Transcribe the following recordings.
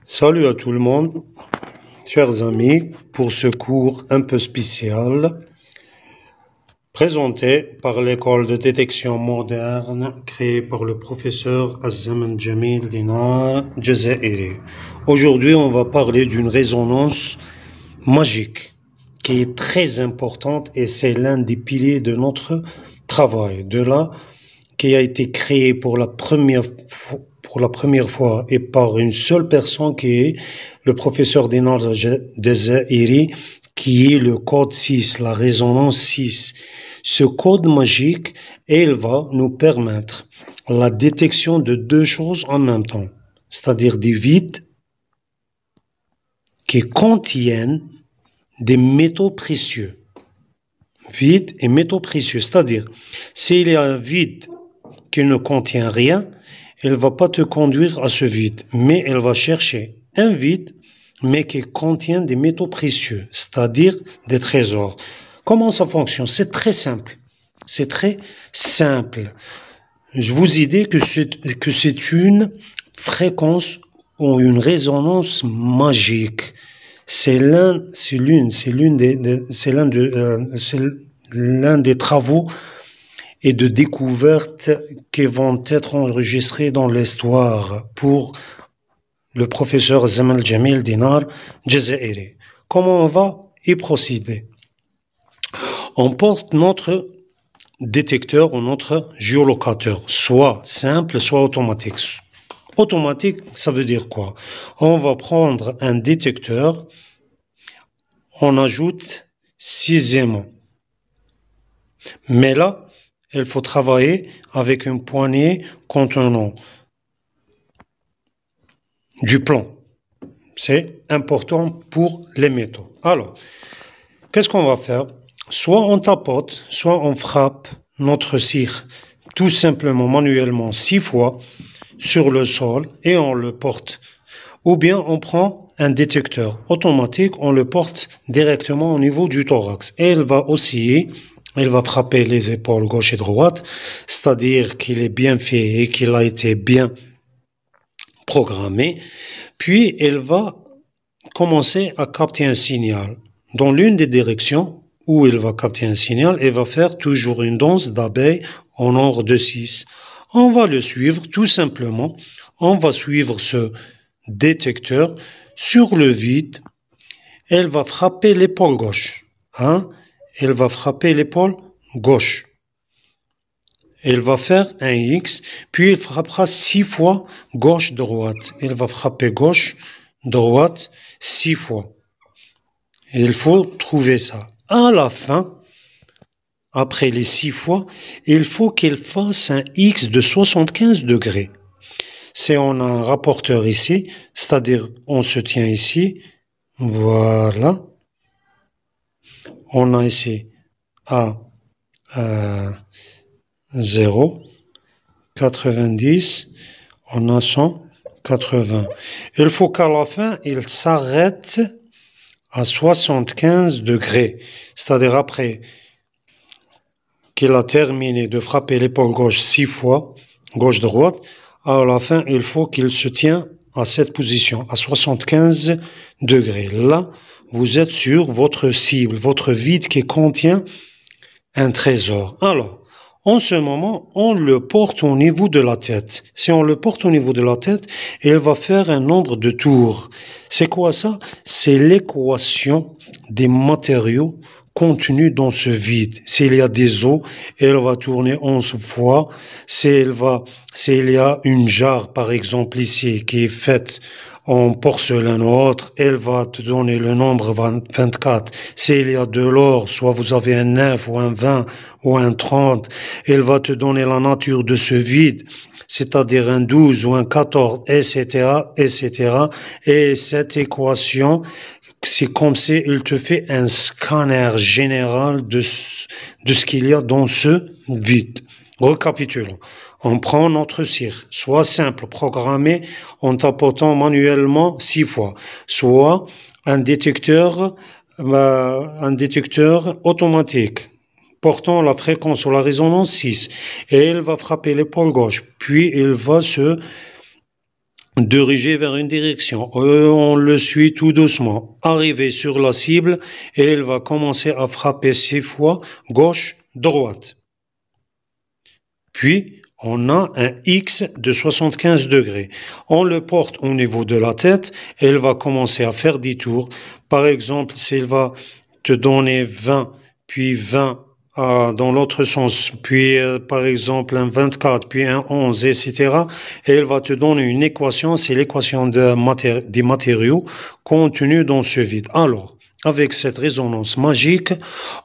Salut à tout le monde, chers amis, pour ce cours un peu spécial, présenté par l'école de détection moderne créée par le professeur Azzaman Jamil Dinar Jazairi. Aujourd'hui, on va parler d'une résonance magique qui est très importante et c'est l'un des piliers de notre travail, de là qui a été créé pour la première fois et par une seule personne qui est le professeur Dinar Jazairi, qui est le code 6, la résonance 6. Ce code magique, il va nous permettre la détection de deux choses en même temps, c'est-à-dire des vides qui contiennent des métaux précieux. Vide et métaux précieux, c'est-à-dire s'il y a un vide qui ne contient rien, elle ne va pas te conduire à ce vide, mais elle va chercher un vide, mais qui contient des métaux précieux, c'est-à-dire des trésors. Comment ça fonctionne? C'est très simple. C'est très simple. Je vous ai dit que c'est une fréquence ou une résonance magique. C'est l'un des travaux et de découvertes qui vont être enregistrées dans l'histoire pour le professeur Azzaman Jamil Dinar Jazairi. Comment on va y procéder? On porte notre détecteur ou notre géolocateur, soit simple, soit automatique. Automatique, ça veut dire quoi? On va prendre un détecteur, on ajoute 6 aimants. Mais là, il faut travailler avec une poignée contenant du plomb. C'est important pour les métaux. Alors, qu'est-ce qu'on va faire? Soit on tapote, soit on frappe notre cire tout simplement manuellement 6 fois sur le sol et on le porte. Ou bien on prend un détecteur automatique, on le porte directement au niveau du thorax et il va osciller. Il va frapper les épaules gauche et droite, c'est-à-dire qu'il est bien fait et qu'il a été bien programmé. Puis, il va commencer à capter un signal. Dans l'une des directions où il va capter un signal, il va faire toujours une danse d'abeilles en nombre de 6. On va le suivre tout simplement. On va suivre ce détecteur sur le vide. Elle va frapper l'épaule gauche. Elle va frapper l'épaule gauche. Elle va faire un X, puis il frappera 6 fois gauche-droite. Elle va frapper gauche-droite 6 fois. Il faut trouver ça. À la fin, après les 6 fois, il faut qu'elle fasse un X de 75 degrés. Si on a un rapporteur ici, c'est-à-dire on se tient ici, voilà. On a ici à 0, 90, on a 180. Il faut qu'à la fin, il s'arrête à 75 degrés. C'est-à-dire après qu'il a terminé de frapper l'épaule gauche 6 fois, gauche-droite, à la fin, il faut qu'il se tienne à cette position, à 75 degrés. Là, vous êtes sur votre cible, votre vide qui contient un trésor. Alors, en ce moment, on le porte au niveau de la tête. Si on le porte au niveau de la tête, il va faire un nombre de tours. C'est quoi ça? C'est l'équation des matériaux contenus dans ce vide. S'il y a des eaux, elle va tourner 11 fois. S'il y a une jarre, par exemple ici, qui est faite en porcelaine ou autre, elle va te donner le nombre 24. S'il y a de l'or, soit vous avez un 9 ou un 20 ou un 30, elle va te donner la nature de ce vide, c'est-à-dire un 12 ou un 14, etc., etc. Et cette équation, c'est comme si il te fait un scanner général de ce qu'il y a dans ce vide. Récapitulons. On prend notre cire, soit simple, programmé en tapotant manuellement 6 fois, soit un détecteur automatique portant la fréquence ou la résonance 6, et il va frapper l'épaule gauche, puis il va se diriger vers une direction. On le suit tout doucement. Arrivé sur la cible, et il va commencer à frapper 6 fois gauche, droite. Puis, on a un X de 75 degrés. On le porte au niveau de la tête et il va commencer à faire 10 tours. Par exemple, s'il va te donner 20, puis 20 dans l'autre sens, puis par exemple un 24, puis un 11, etc. Et il va te donner une équation, c'est l'équation des matériaux contenus dans ce vide. Alors, avec cette résonance magique,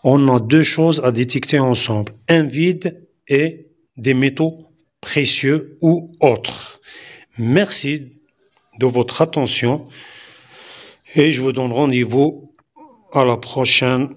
on a deux choses à détecter ensemble, un vide et des métaux précieux ou autres. Merci de votre attention et je vous donne rendez-vous à la prochaine